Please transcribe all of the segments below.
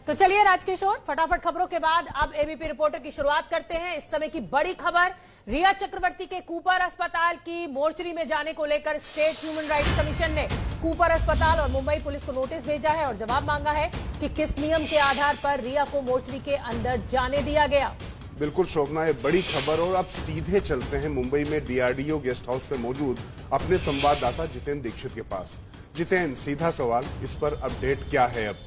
तो चलिए राजकिशोर, फटाफट खबरों के बाद अब एबीपी रिपोर्टर की शुरुआत करते हैं। इस समय की बड़ी खबर, रिया चक्रवर्ती के कूपर अस्पताल की मोर्चरी में जाने को लेकर स्टेट ह्यूमन राइट्स कमीशन ने कूपर अस्पताल और मुंबई पुलिस को नोटिस भेजा है और जवाब मांगा है कि किस नियम के आधार पर रिया को मोर्चरी के अंदर जाने दिया गया। बिल्कुल शोभना, ये बड़ी खबर। और अब सीधे चलते हैं मुंबई में डीआरडीओ गेस्ट हाउस पे मौजूद अपने संवाददाता जितेंद्र दीक्षित के पास। जितेंद्र, सीधा सवाल, इस पर अपडेट क्या है अब?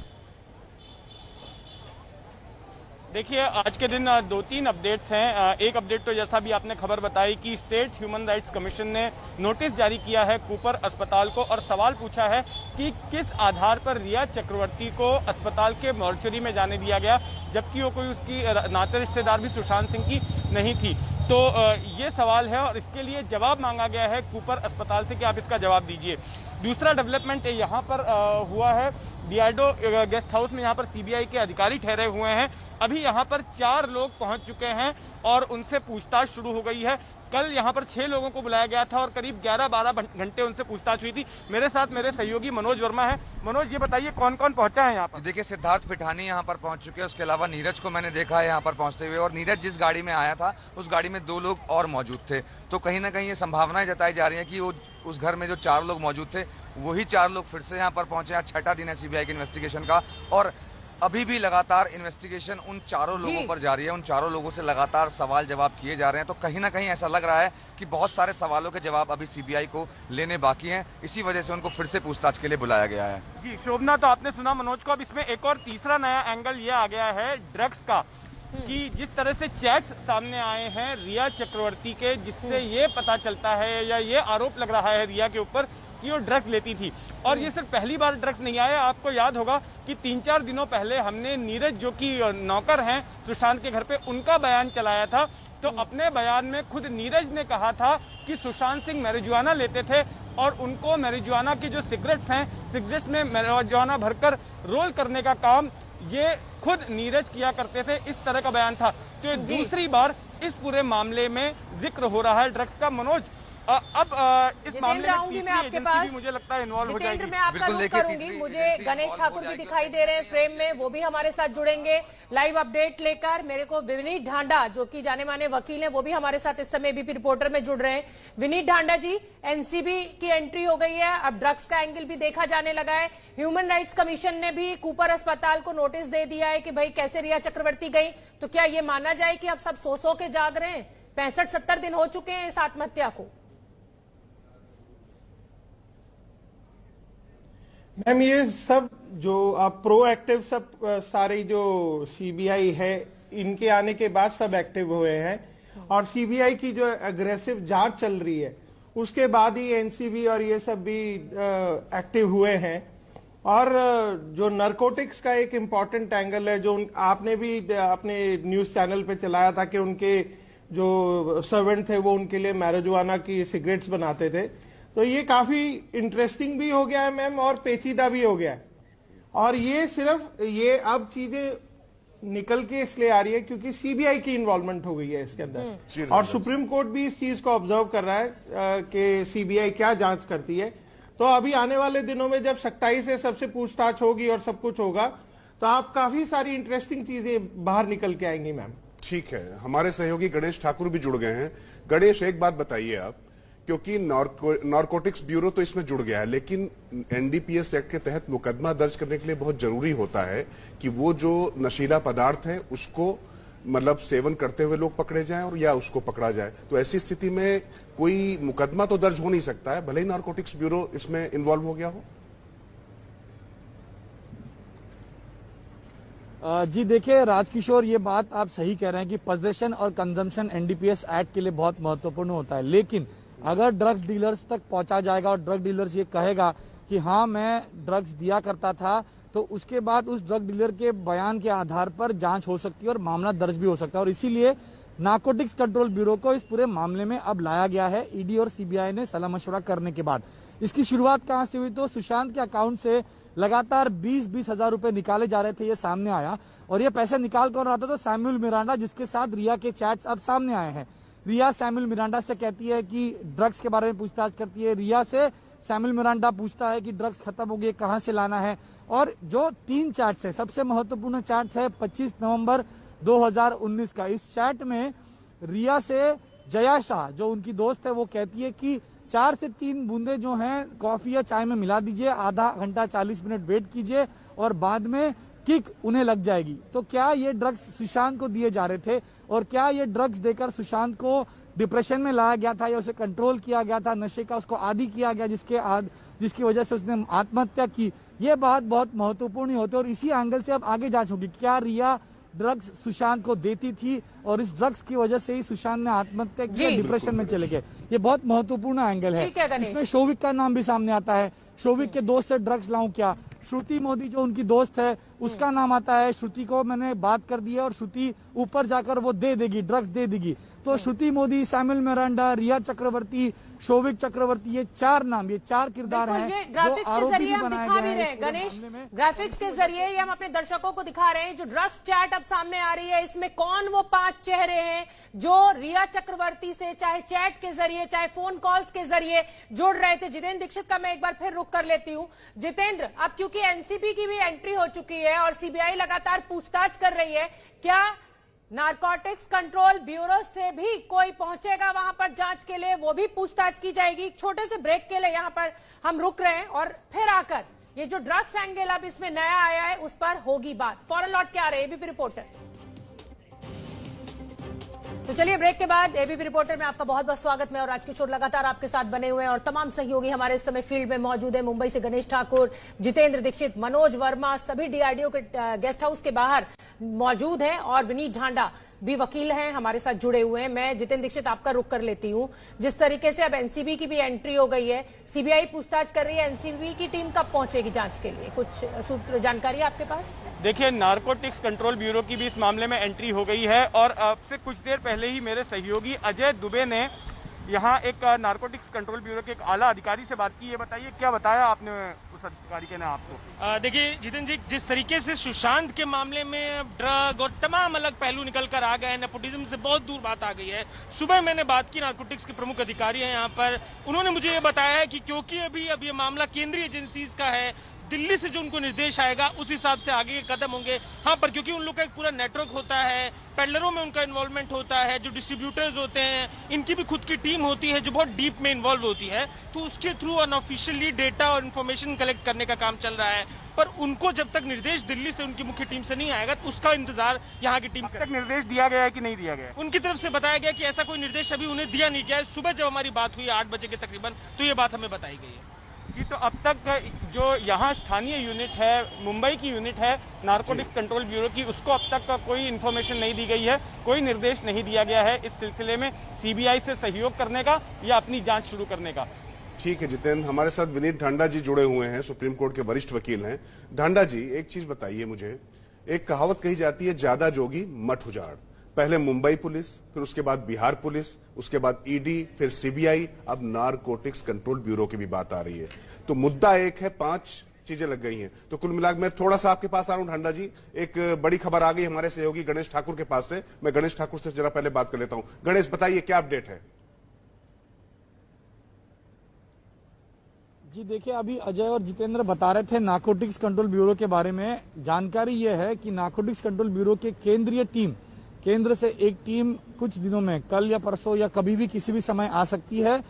देखिए, आज के दिन दो तीन अपडेट्स हैं। एक अपडेट तो जैसा भी आपने खबर बताई कि स्टेट ह्यूमन राइट्स कमीशन ने नोटिस जारी किया है कूपर अस्पताल को और सवाल पूछा है कि किस आधार पर रिया चक्रवर्ती को अस्पताल के मॉर्चरी में जाने दिया गया, जबकि वो कोई उसकी नाते रिश्तेदार भी सुशांत सिंह की नहीं थी। तो ये सवाल है और इसके लिए जवाब मांगा गया है कूपर अस्पताल से कि आप इसका जवाब दीजिए। दूसरा डेवलपमेंट यहाँ पर हुआ है, डीआरडीओ गेस्ट हाउस में यहाँ पर सीबीआई के अधिकारी ठहरे हुए हैं। अभी यहाँ पर 4 लोग पहुंच चुके हैं और उनसे पूछताछ शुरू हो गई है। कल यहाँ पर 6 लोगों को बुलाया गया था और करीब 11-12 घंटे उनसे पूछताछ हुई थी। मेरे साथ मेरे सहयोगी मनोज वर्मा है। मनोज, ये बताइए कौन कौन पहुंचा है यहाँ पर? देखिए, सिद्धार्थ पिठानी यहाँ पर पहुंच चुके हैं। उसके अलावा नीरज को मैंने देखा है यहाँ पर पहुंचते हुए, और नीरज जिस गाड़ी में आया था उस गाड़ी में 2 लोग और मौजूद थे। तो कहीं ना कहीं ये संभावनाएं जताई जा रही है कि वो उस घर में जो 4 लोग मौजूद थे वही 4 लोग फिर से यहाँ पर पहुंचे। आज 6ठा दिन है सीबीआई के इन्वेस्टिगेशन का और अभी भी लगातार इन्वेस्टिगेशन उन 4 लोगों पर जारी है। उन 4 लोगों से लगातार सवाल जवाब किए जा रहे हैं। तो कहीं ना कहीं ऐसा लग रहा है कि बहुत सारे सवालों के जवाब अभी सीबीआई को लेने बाकी हैं। इसी वजह से उनको फिर से पूछताछ के लिए बुलाया गया है। जी शोभना, तो आपने सुना मनोज को। अब इसमें एक और तीसरा नया एंगल ये आ गया है ड्रग्स का, कि जिस तरह से चैट्स सामने आए हैं रिया चक्रवर्ती के, जिससे ये पता चलता है या ये आरोप लग रहा है रिया के ऊपर कि वो ड्रग्स लेती थी। और ये सिर्फ पहली बार ड्रग्स नहीं आया। आपको याद होगा कि 3-4 दिनों पहले हमने नीरज, जो कि नौकर हैं सुशांत के घर पे, उनका बयान चलाया था। तो अपने बयान में खुद नीरज ने कहा था कि सुशांत सिंह मैरिजुआना लेते थे और उनको मैरिजुआना की जो सिगरेट्स हैं, सिगरेट्स में मैरिजुआना भरकर रोल करने का काम ये खुद नीरज किया करते थे। इस तरह का बयान था। तो दूसरी बार इस पूरे मामले में जिक्र हो रहा है ड्रग्स का। मनोज, अब इस मामले में आऊंगी मैं आपके पास, मुझे लगता है इन्वॉल्व हो जाएगी। मैं आपका रुख करूंगी। मुझे गणेश ठाकुर भी दिखाई दे रहे हैं फ्रेम में, वो भी हमारे साथ जुड़ेंगे लाइव अपडेट लेकर। मेरे को विनीत ढांडा, जो कि जाने माने वकील हैं, वो भी हमारे साथ इस समय एबीपी रिपोर्टर में जुड़ रहे हैं। विनीत ढांडा जी, एनसीबी की एंट्री हो गई है, अब ड्रग्स का एंगल भी देखा जाने लगा है। ह्यूमन राइट्स कमीशन ने भी कूपर अस्पताल को नोटिस दे दिया है कि भाई कैसे रिया चक्रवर्ती गई। तो क्या ये माना जाए कि अब सब सो के जाग रहे हैं? 65-70 दिन हो चुके हैं इस आत्महत्या को। मैम, ये सब जो आप प्रोएक्टिव सब सारे जो सीबीआई है, इनके आने के बाद सब एक्टिव हुए हैं और सीबीआई की जो एग्रेसिव जांच चल रही है उसके बाद ही एनसीबी और ये सब भी एक्टिव हुए हैं। और जो नारकोटिक्स का एक इम्पॉर्टेंट एंगल है, जो आपने भी अपने न्यूज चैनल पे चलाया था कि उनके जो सर्वेंट थे वो उनके लिए मैरिजुआना की सिगरेट्स बनाते थे। तो ये काफी इंटरेस्टिंग भी हो गया है मैम और पेचीदा भी हो गया है। और ये सिर्फ ये अब चीजें निकल के इसलिए आ रही है क्योंकि सीबीआई की इन्वॉल्वमेंट हो गई है इसके अंदर, और सुप्रीम कोर्ट भी इस चीज को ऑब्जर्व कर रहा है कि सीबीआई क्या जांच करती है। तो अभी आने वाले दिनों में जब सख्ताई से सबसे पूछताछ होगी और सब कुछ होगा तो आप काफी सारी इंटरेस्टिंग चीजें बाहर निकल के आएंगी मैम। ठीक है, हमारे सहयोगी गणेश ठाकुर भी जुड़ गए हैं। गणेश, एक बात बताइए आप, क्योंकि नारकोटिक्स ब्यूरो तो इसमें जुड़ गया है, लेकिन एनडीपीएस एक्ट के तहत मुकदमा दर्ज करने के लिए बहुत जरूरी होता है कि वो जो नशीला पदार्थ है उसको मतलब सेवन करते हुए लोग पकड़े जाएं और या उसको पकड़ा जाए। तो ऐसी स्थिति में कोई मुकदमा तो दर्ज हो नहीं सकता है, भले ही नारकोटिक्स ब्यूरो इसमें इन्वॉल्व हो गया हो। जी देखिए राजकिशोर, ये बात आप सही कह रहे हैं कि पोजेशन और कंजम्पशन एनडीपीएस एक्ट के लिए बहुत महत्वपूर्ण होता है। लेकिन अगर ड्रग डीलर्स तक पहुंचा जाएगा और ड्रग डीलर्स ये कहेगा कि हाँ मैं ड्रग्स दिया करता था, तो उसके बाद उस ड्रग डीलर के बयान के आधार पर जांच हो सकती है और मामला दर्ज भी हो सकता है। और इसीलिए नारकोटिक्स कंट्रोल ब्यूरो को इस पूरे मामले में अब लाया गया है ईडी और सीबीआई ने सलाह मशवरा करने के बाद। इसकी शुरुआत कहां से हुई? तो सुशांत के अकाउंट से लगातार 20-20 हजार रुपए निकाले जा रहे थे, ये सामने आया। और ये पैसे निकाल कौन रहा था? तो सैमुअल मिरांडा, जिसके साथ रिया के चैट्स अब सामने आए हैं। रिया सैमुअल मिरांडा से कहती है कि ड्रग्स के बारे में पूछताछ करती है, रिया से सैमुअल मिरांडा पूछता है कि ड्रग्स खत्म हो गए, कहां से लाना है। और जो 3 चैट्स है, सबसे महत्वपूर्ण चैट है 25 नवंबर 2019 का। इस चैट में रिया से जया शाह, जो उनकी दोस्त है, वो कहती है कि 4 से 3 बूंदे जो हैं कॉफी या चाय में मिला दीजिए, आधा घंटा 40 मिनट वेट कीजिए और बाद में किक उन्हें लग जाएगी। तो क्या ये ड्रग्स सुशांत को दिए जा रहे थे और क्या ये ड्रग्स देकर सुशांत को डिप्रेशन में लाया गया था या उसे कंट्रोल किया गया था, नशे का उसको आदी किया गया जिसकी वजह से उसने आत्महत्या की? ये बात बहुत महत्वपूर्ण होती है और इसी एंगल से अब आगे जांच होगी। क्या रिया ड्रग्स सुशांत को देती थी और इस ड्रग्स की वजह से ही सुशांत ने आत्महत्या की, डिप्रेशन में चले गए? ये बहुत महत्वपूर्ण एंगल है। इसमें शोविक का नाम भी सामने आता है। शोविक के दोस्त से ड्रग्स लाऊं क्या? श्रुति मोदी जो उनकी दोस्त है उसका नाम आता है। श्रुति को मैंने बात कर दी है और श्रुति ऊपर जाकर वो दे देगी, ड्रग्स दे देगी। तो श्रुति मोदी, सैमुअल मिरांडा, रिया चक्रवर्ती, शोविक चक्रवर्ती, ये 4 नाम, ये 4 किरदार हैं ग्राफिक्स जो के आरोपी जरिए भी हम बनाए दिखा गए भी रहे हैं हैं गणेश। ग्राफिक्स के जरिए ये हम अपने दर्शकों को दिखा रहे हैं। जो ड्रग्स चैट अब सामने आ रही है, इसमें कौन वो 5 चेहरे हैं जो रिया चक्रवर्ती से चाहे चैट के जरिए चाहे फोन कॉल्स के जरिए जुड़ रहे थे। जितेंद्र दीक्षित का मैं एक बार फिर रुक कर लेती हूँ। जितेंद्र, अब क्योंकि एनसीबी की भी एंट्री हो चुकी है और सीबीआई लगातार पूछताछ कर रही है, क्या नारकोटिक्स कंट्रोल ब्यूरो से भी कोई पहुंचेगा वहां पर जांच के लिए? वो भी पूछताछ की जाएगी। एक छोटे से ब्रेक के लिए यहां पर हम रुक रहे हैं और फिर आकर ये जो ड्रग्स एंगल अब इसमें नया आया है उस पर होगी बात। फौरन लौट के आ रहे हैं एबीपी रिपोर्टर। तो चलिए, ब्रेक के बाद एबीपी रिपोर्टर में आपका बहुत बहुत स्वागत। मैं और राजकिशोर लगातार आपके साथ बने हुए हैं और तमाम सहयोगी हमारे इस समय फील्ड में मौजूद है। मुंबई से गणेश ठाकुर, जितेंद्र दीक्षित, मनोज वर्मा सभी डीआरडीओ के गेस्ट हाउस के बाहर मौजूद हैं और विनीत ढांडा भी वकील हैं हमारे साथ जुड़े हुए हैं। मैं जितेंद्र दीक्षित आपका रुक कर लेती हूं। जिस तरीके से अब एनसीबी की भी एंट्री हो गई है, सीबीआई पूछताछ कर रही है, एनसीबी की टीम कब पहुंचेगी जांच के लिए? कुछ सूत्र जानकारी आपके पास? देखिए, नारकोटिक्स कंट्रोल ब्यूरो की भी इस मामले में एंट्री हो गई है और अब से कुछ देर पहले ही मेरे सहयोगी अजय दुबे ने यहाँ एक नारकोटिक्स कंट्रोल ब्यूरो के एक आला अधिकारी से बात की। ये बताइए, क्या बताया आपने उस अधिकारी के ने आपको? देखिए जितेंद्र जी, जिस तरीके से सुशांत के मामले में ड्रग और तमाम अलग पहलू निकल कर आ गए हैं, नेपोटिज्म से बहुत दूर बात आ गई है। सुबह मैंने बात की, नारकोटिक्स के प्रमुख अधिकारी हैं यहाँ पर, उन्होंने मुझे ये बताया है कि क्योंकि अब ये मामला केंद्रीय एजेंसीज का है, दिल्ली से जो उनको निर्देश आएगा उस हिसाब से आगे के कदम होंगे। हाँ, पर क्योंकि उन लोग का एक पूरा नेटवर्क होता है, पेडलरों में उनका इन्वॉल्वमेंट होता है, जो डिस्ट्रीब्यूटर्स होते हैं इनकी भी खुद की टीम होती है जो बहुत डीप में इन्वॉल्व होती है, तो उसके थ्रू अनऑफिशियली डेटा और इन्फॉर्मेशन कलेक्ट करने का काम चल रहा है। पर उनको जब तक निर्देश दिल्ली से उनकी मुख्य टीम से नहीं आएगा तो उसका इंतजार यहाँ की टीम तक निर्देश दिया गया है कि नहीं दिया गया? उनकी तरफ से बताया गया कि ऐसा कोई निर्देश अभी उन्हें दिया नहीं गया है। सुबह जब हमारी बात हुई 8 बजे के तकरीबन, तो ये बात हमें बताई गई है। जी, तो अब तक जो यहाँ स्थानीय यूनिट है, मुंबई की यूनिट है नारकोटिक्स कंट्रोल ब्यूरो की, उसको अब तक कोई इन्फॉर्मेशन नहीं दी गई है, कोई निर्देश नहीं दिया गया है इस सिलसिले में सीबीआई से सहयोग करने का या अपनी जांच शुरू करने का। ठीक है जितेंद्र, हमारे साथ विनीत ढांडा जी जुड़े हुए हैं, सुप्रीम कोर्ट के वरिष्ठ वकील हैं। ढांडा जी, एक चीज बताइए मुझे, एक कहावत कही जाती है, ज्यादा जोगी मठ उजाड़। पहले मुंबई पुलिस, फिर उसके बाद बिहार पुलिस, उसके बाद ईडी, फिर सीबीआई, अब नारकोटिक्स कंट्रोल ब्यूरो की भी बात आ रही है। तो मुद्दा एक है, 5 चीजें लग गई हैं। तो कुल मिलाकर मैं थोड़ा सा आपके पास आ रहा हूं ढांडा जी, एक बड़ी खबर आ गई हमारे सहयोगी गणेश ठाकुर के पास से। मैं गणेश ठाकुर से जरा पहले बात कर लेता हूं। गणेश, बताइए क्या अपडेट है? जी देखिए, अभी अजय और जितेंद्र बता रहे थे नारकोटिक्स कंट्रोल ब्यूरो के बारे में। जानकारी यह है कि नारकोटिक्स कंट्रोल ब्यूरो की केंद्रीय टीम, केंद्र से एक टीम कुछ दिनों में, कल या परसों या कभी भी किसी भी समय आ सकती है।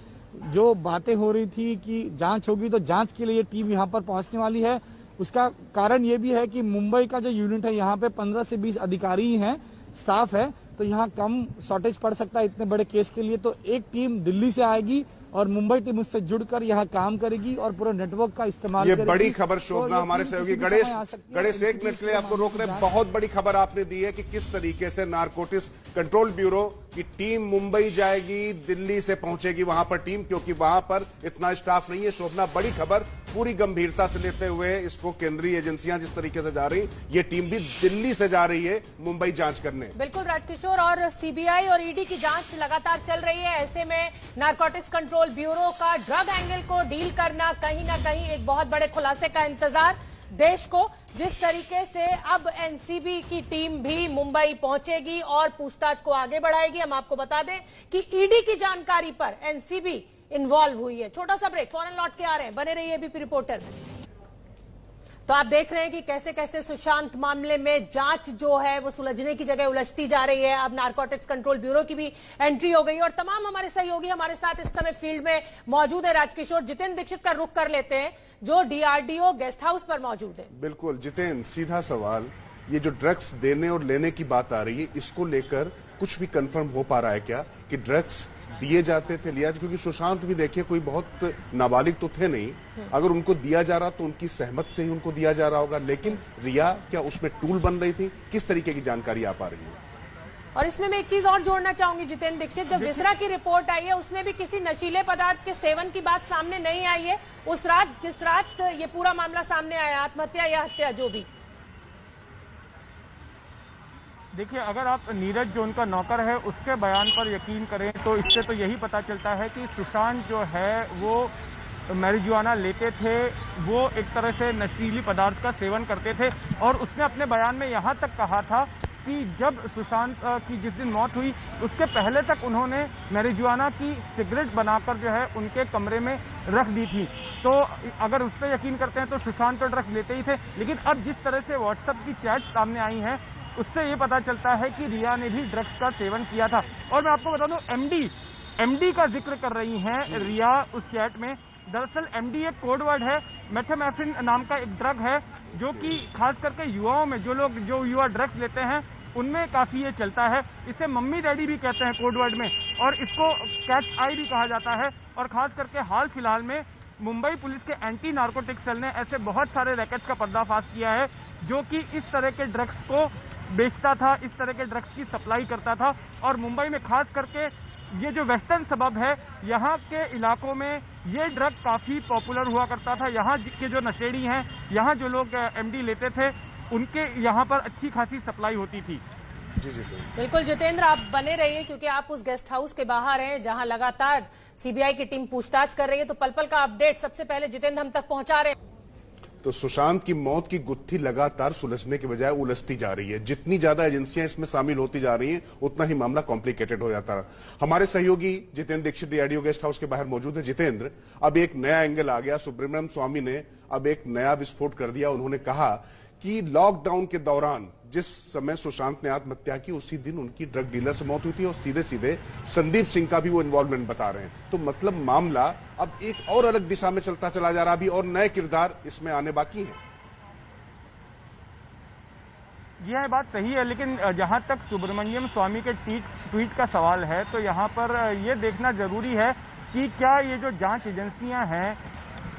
जो बातें हो रही थी कि जांच होगी, तो जांच के लिए ये टीम यहां पर पहुंचने वाली है। उसका कारण ये भी है कि मुंबई का जो यूनिट है, यहाँ पे 15 से 20 अधिकारी ही हैं, स्टाफ है, तो यहाँ कम शॉर्टेज पड़ सकता है इतने बड़े केस के लिए। तो एक टीम दिल्ली से आएगी और मुंबई टीम उससे जुड़कर यहाँ काम करेगी और पूरे नेटवर्क का इस्तेमाल ये करेगी। बड़ी खबर शोभना, तो हमारे सहयोगी गणेश 1 मिनट के लिए आपको रोक रहे हैं। बहुत बड़ी खबर आपने दी है कि किस तरीके से नारकोटिक्स कंट्रोल ब्यूरो की टीम मुंबई जाएगी, दिल्ली से पहुंचेगी वहां पर टीम, क्योंकि वहां पर इतना स्टाफ नहीं है। शोभना, बड़ी खबर, पूरी गंभीरता से लेते हुए इसको केंद्रीय एजेंसियां जिस तरीके से जा रही, ये टीम भी दिल्ली से जा रही है मुंबई जांच करने। बिल्कुल राजकिशोर, और सीबीआई और ईडी की जांच लगातार चल रही है। ऐसे में नारकोटिक्स कंट्रोल ब्यूरो का ड्रग एंगल को डील करना, कहीं ना कहीं एक बहुत बड़े खुलासे का इंतजार देश को। जिस तरीके से अब एनसीबी की टीम भी मुंबई पहुंचेगी और पूछताछ को आगे बढ़ाएगी। हम आपको बता दें कि ईडी की जानकारी पर एनसीबी इन्वॉल्व हुई है। छोटा सा ब्रेक, फौरन लौट के आ रहे हैं, बने रहिए एबीपी रिपोर्टर में। तो आप देख रहे हैं कि कैसे कैसे सुशांत मामले में जांच जो है वो सुलझने की जगह उलझती जा रही है। अब नारकोटिक्स कंट्रोल ब्यूरो की भी एंट्री हो गई और तमाम हमारे सहयोगी हमारे साथ इस समय फील्ड में मौजूद है। राजकिशोर, जितेंद्र दीक्षित का रुख कर लेते हैं जो डीआरडीओ गेस्ट हाउस पर मौजूद है। बिल्कुल जितेंद्र, सीधा सवाल, ये जो ड्रग्स देने और लेने की बात आ रही है, इसको लेकर कुछ भी कंफर्म हो पा रहा है क्या कि ड्रग्स दिए जाते थे, लिया? क्योंकि सुशांत भी देखिए कोई बहुत नाबालिग तो थे नहीं, अगर उनको दिया जा रहा तो उनकी सहमत से ही उनको दिया जा रहा होगा, लेकिन रिया क्या उसमें टूल बन रही थी? किस तरीके की जानकारी आ पा रही है? और इसमें मैं एक चीज और जोड़ना चाहूंगी जितेंद्र दीक्षित, जब विसरा की रिपोर्ट आई है उसमें भी किसी नशीले पदार्थ के सेवन की बात सामने नहीं आई है उस रात जिस रात ये पूरा मामला सामने आया, आत्महत्या या हत्या जो भी। देखिए, अगर आप नीरज जो उनका नौकर है उसके बयान पर यकीन करें तो इससे तो यही पता चलता है कि सुशांत जो है वो मैरिजुआना लेते थे, वो एक तरह से नशीली पदार्थ का सेवन करते थे। और उसने अपने बयान में यहाँ तक कहा था कि जब सुशांत की जिस दिन मौत हुई उसके पहले तक उन्होंने मैरिजुआना की सिगरेट बनाकर जो है उनके कमरे में रख दी थी। तो अगर उस पर यकीन करते हैं तो सुशांत तो ड्रग्स लेते ही थे, लेकिन अब जिस तरह से व्हाट्सएप की चैट सामने आई है उससे ये पता चलता है कि रिया ने भी ड्रग्स का सेवन किया था। और मैं आपको बता दूं, एमडी का जिक्र कर रही हैं रिया उस चैट में। दरअसल एमडी एक कोड वर्ड है, मेथाम्फेटामिन नाम का एक ड्रग है जो कि खास करके युवाओं में जो युवा ड्रग्स लेते हैं उनमें काफी ये चलता है। इसे मम्मी डैडी भी कहते हैं कोड वर्ड में, और इसको कैच आई भी कहा जाता है। और खास करके हाल फिलहाल में मुंबई पुलिस के एंटी नार्कोटिक्स सेल ने ऐसे बहुत सारे रैकेट्स का पर्दाफाश किया है जो कि इस तरह के ड्रग्स को बेचता था, इस तरह के ड्रग्स की सप्लाई करता था। और मुंबई में खास करके ये जो वेस्टर्न सबब है यहाँ के इलाकों में ये ड्रग काफी पॉपुलर हुआ करता था। यहाँ के जो नशेड़ी हैं, यहाँ जो लोग एमडी लेते थे, उनके यहाँ पर अच्छी खासी सप्लाई होती थी। जी जी बिल्कुल जितेंद्र, आप बने रहिए क्योंकि आप उस गेस्ट हाउस के बाहर हैं जहां लगातार सीबीआई की टीम पूछताछ कर रही है। तो पल पल का अपडेट सबसे पहले जितेंद्र हम तक पहुंचा रहे हैं। तो सुशांत की मौत की गुत्थी लगातार सुलझने के बजाय उलझती जा रही है। जितनी ज्यादा एजेंसियां इसमें शामिल होती जा रही हैं उतना ही मामला कॉम्प्लिकेटेड हो जाता है। हमारे सहयोगी Jitendra Dikshit DRDO guest house के बाहर मौजूद है। जितेंद्र, अब एक नया एंगल आ गया। सुब्रमण्यम स्वामी ने अब एक नया विस्फोट कर दिया। उन्होंने कहा कि लॉकडाउन के दौरान जिस समय सुशांत ने आत्महत्या की उसी दिन उनकी ड्रग डीलर से मौत हुई थी और सीधे सीधे संदीप सिंह का भी वो इन्वॉल्वमेंट बता रहे हैं। तो मतलब मामला अब एक और अलग दिशा में चलता चला जा रहा, अभी और नए किरदार इसमें आने बाकी हैं। यह बात सही है, लेकिन जहां तक सुब्रमण्यम स्वामी के ट्वीट का सवाल है तो यहां पर यह देखना जरूरी है कि क्या ये जो जांच एजेंसियां हैं,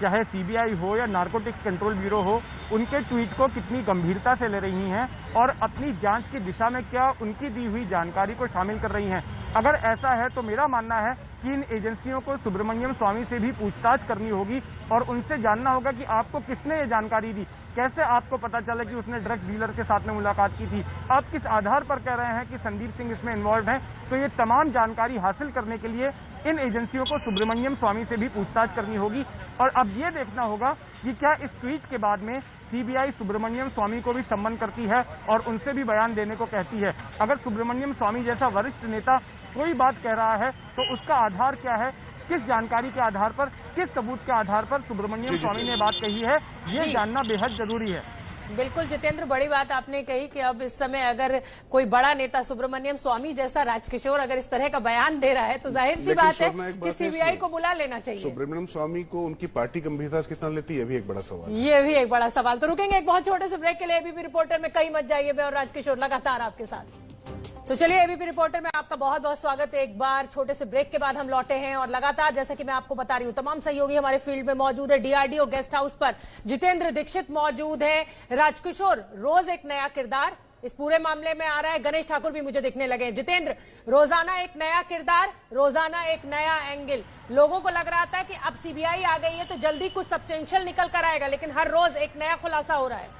चाहे सीबीआई हो या नारकोटिक्स कंट्रोल ब्यूरो हो, उनके ट्वीट को कितनी गंभीरता से ले रही हैं और अपनी जांच की दिशा में क्या उनकी दी हुई जानकारी को शामिल कर रही हैं। अगर ऐसा है तो मेरा मानना है कि इन एजेंसियों को सुब्रमण्यम स्वामी से भी पूछताछ करनी होगी और उनसे जानना होगा कि आपको किसने ये जानकारी दी, कैसे आपको पता चला कि उसने ड्रग डीलर के साथ में मुलाकात की थी, आप किस आधार पर कह रहे हैं कि संदीप सिंह इसमें इन्वॉल्व हैं। तो ये तमाम जानकारी हासिल करने के लिए इन एजेंसियों को सुब्रमण्यम स्वामी से भी पूछताछ करनी होगी। और अब ये देखना होगा कि क्या इस ट्वीट के बाद में सीबीआई सुब्रमण्यम स्वामी को भी सम्मन करती है और उनसे भी बयान देने को कहती है। अगर सुब्रमण्यम स्वामी जैसा वरिष्ठ नेता कोई बात कह रहा है तो उसका आधार क्या है, किस जानकारी के आधार पर, किस सबूत के आधार पर सुब्रमण्यम स्वामी ने बात कही है, ये जानना बेहद जरूरी है। बिल्कुल जितेंद्र, बड़ी बात आपने कही कि अब इस समय अगर कोई बड़ा नेता सुब्रमण्यम स्वामी जैसा राजकिशोर अगर इस तरह का बयान दे रहा है तो जाहिर सी बात है कि सीबीआई को बुला लेना चाहिए। सुब्रमण्यम स्वामी को उनकी पार्टी गंभीरता से कितना लेती है, ये भी एक बड़ा सवाल। ये भी एक बड़ा सवाल। तो रुकेंगे एक बहुत छोटे से ब्रेक के लिए। एबीपी रिपोर्टर में कहीं मत जाइए, मैं और राजकिशोर लगातार आपके साथ। तो चलिए, एबीपी रिपोर्टर में आपका बहुत बहुत स्वागत है। एक बार छोटे से ब्रेक के बाद हम लौटे हैं और लगातार जैसा कि मैं आपको बता रही हूं तमाम सहयोगी हमारे फील्ड में मौजूद है। डीआरडीओ गेस्ट हाउस पर जितेंद्र दीक्षित मौजूद है। राजकिशोर, रोज एक नया किरदार इस पूरे मामले में आ रहा है। गणेश ठाकुर भी मुझे दिखने लगे। जितेंद्र, रोजाना एक नया किरदार, रोजाना एक नया एंगल। लोगों को लग रहा था कि अब सीबीआई आ गई है तो जल्दी कुछ सब्सटेंशियल निकल कर आएगा, लेकिन हर रोज एक नया खुलासा हो रहा है।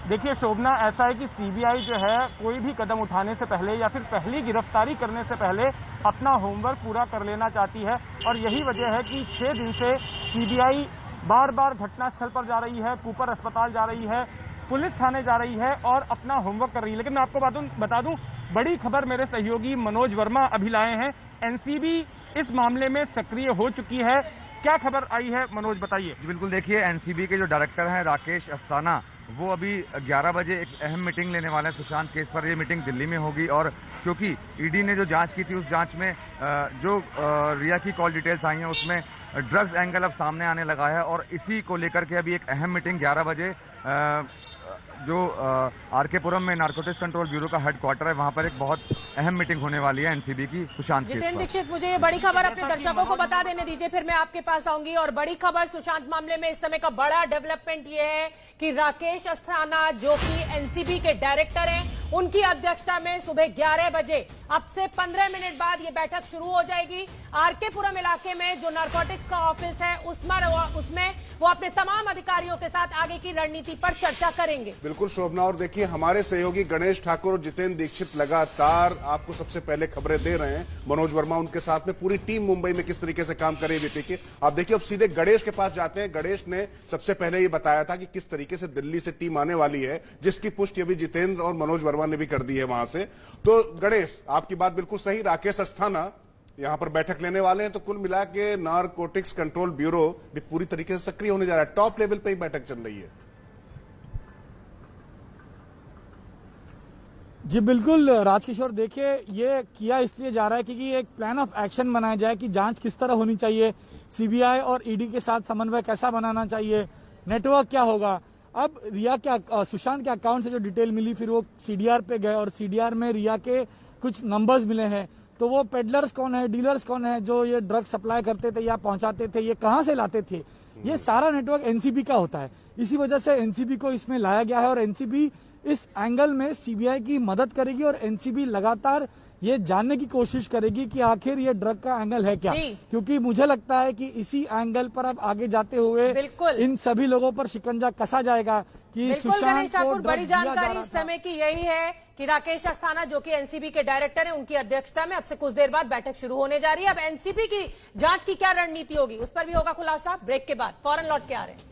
देखिए शोभना, ऐसा है कि सीबीआई जो है कोई भी कदम उठाने से पहले या फिर पहली गिरफ्तारी करने से पहले अपना होमवर्क पूरा कर लेना चाहती है। और यही वजह है कि 6 दिन से सीबीआई बार बार घटनास्थल पर जा रही है, कूपर अस्पताल जा रही है, पुलिस थाने जा रही है और अपना होमवर्क कर रही है। लेकिन मैं आपको बता दूं, बड़ी खबर मेरे सहयोगी मनोज वर्मा अभी लाए हैं। एनसीबी इस मामले में सक्रिय हो चुकी है। क्या खबर आई है, मनोज बताइए। जी बिल्कुल, देखिए एनसीबी के जो डायरेक्टर हैं राकेश अस्थाना, वो अभी 11 बजे एक अहम मीटिंग लेने वाले हैं सुशांत केस पर। ये मीटिंग दिल्ली में होगी और क्योंकि ईडी ने जो जांच की थी उस जांच में जो रिया की कॉल डिटेल्स आई हैं उसमें ड्रग्स एंगल अब सामने आने लगा है और इसी को लेकर के अभी एक अहम मीटिंग 11 बजे जो आरके पुरम में नारकोटिक्स कंट्रोल ब्यूरो का हेडक्वार्टर है वहां पर एक बहुत अहम मीटिंग होने वाली है एनसीबी की सुशांत केस पर। जितेंद्र दीक्षित, मुझे ये बड़ी खबर अपने दर्शकों को बता देने दीजिए, फिर मैं आपके पास आऊंगी। और बड़ी खबर सुशांत मामले में इस समय का बड़ा डेवलपमेंट ये है कि राकेश अस्थाना जो कि एनसीबी के डायरेक्टर हैं, उनकी अध्यक्षता में सुबह 11 बजे अब से 15 मिनट बाद ये बैठक शुरू हो जाएगी। आरके पुरम इलाके में जो नारकोटिक्स का ऑफिस है उसमें वो अपने तमाम अधिकारियों के साथ आगे की रणनीति पर चर्चा करेंगे। बिल्कुल शोभना, और देखिए हमारे सहयोगी गणेश ठाकुर और जितेंद्र दीक्षित लगातार आपको सबसे पहले खबरें दे रहे हैं। मनोज वर्मा उनके साथ में, पूरी टीम मुंबई में किस तरीके से काम कर रही है बीते के। आप देखिए अब सीधे गणेश के पास जाते हैं। गणेश ने सबसे पहले ये बताया था कि किस तरीके से दिल्ली से टीम आने वाली है, जिसकी पुष्टि अभी जितेंद्र और मनोज वर्मा ने भी कर दी है वहां से। तो गणेश, आपकी बात बिल्कुल सही, राकेश अस्थाना यहां पर बैठक लेने वाले हैं। तो कुल मिला के नारकोटिक्स कंट्रोल ब्यूरो भी पूरी तरीके से सक्रिय होने जा रहा है। टॉप लेवल पे ही बैठक चल रही है। जी बिल्कुल राजकिशोर, देखिए ये किया इसलिए जा रहा है क्योंकि एक प्लान ऑफ एक्शन बनाया जाए कि जांच किस तरह होनी चाहिए, सीबीआई और ईडी के साथ समन्वय कैसा बनाना चाहिए, नेटवर्क क्या होगा। अब रिया के सुशांत के अकाउंट से जो डिटेल मिली, फिर वो सीडीआर पे गए और सीडीआर में रिया के कुछ नंबर्स मिले हैं। तो वो पेडलर्स कौन है, डीलर्स कौन है, जो ये ड्रग सप्लाई करते थे या पहुंचाते थे, ये कहां से लाते थे, ये सारा नेटवर्क एनसीबी का होता है। इसी वजह से एनसीबी को इसमें लाया गया है और एनसीबी इस एंगल में सीबीआई की मदद करेगी और एनसीबी लगातार ये जानने की कोशिश करेगी कि आखिर ये ड्रग का एंगल है क्या, क्योंकि मुझे लगता है कि इसी एंगल पर अब आगे जाते हुए इन सभी लोगों पर शिकंजा कसा जाएगा कि सुशांत को बड़ी जानकारी इस समय की यही है कि राकेश अस्थाना जो कि एनसीबी के डायरेक्टर हैं, उनकी अध्यक्षता में अब से कुछ देर बाद बैठक शुरू होने जा रही है। अब एनसीबी की जांच की क्या रणनीति होगी उस पर भी होगा खुलासा। ब्रेक के बाद फौरन लौट के आ रहे हैं।